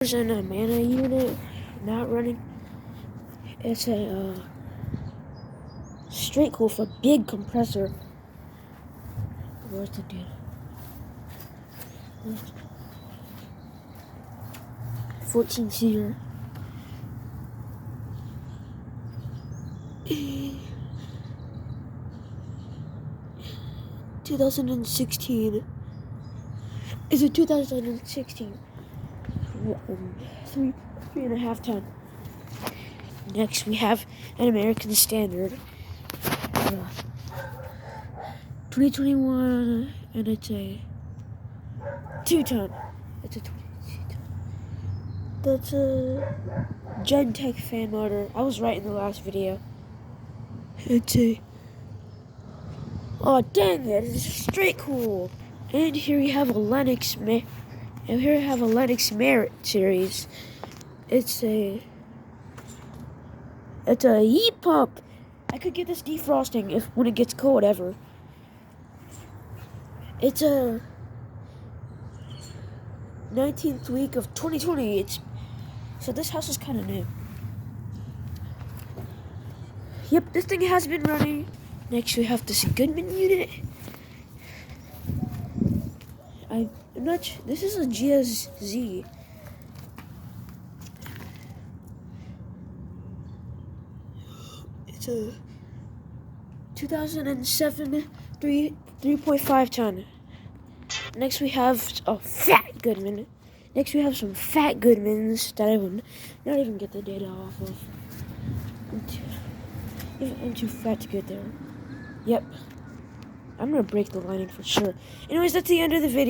There's an mana unit not running. It's a straight cool for big compressor. Where's the dude? 14-seater. In 2016. Is it 2016? 3.5 ton. Next we have an American Standard. 2021, and it's a 2 ton. It's a 22 ton. That's a Gen-Tech fan motor. I was right in the last video. It's a... Oh dang it! It's straight cool. And here we have a Lennox Merit series. It's a heat pump. I could get this defrosting when it gets cold ever. It's a 19th week of 2020. So this house is kind of new. Yep, this thing has been running. Next we have this Goodman unit. I'm not sure. This is a GSZ. It's a 2007 3.5 ton. Next we have a fat Goodman. Next we have some fat Goodmans that I would not even get the data off of. I'm too fat to get there. Yep. I'm gonna break the lining for sure. Anyways, that's the end of the video.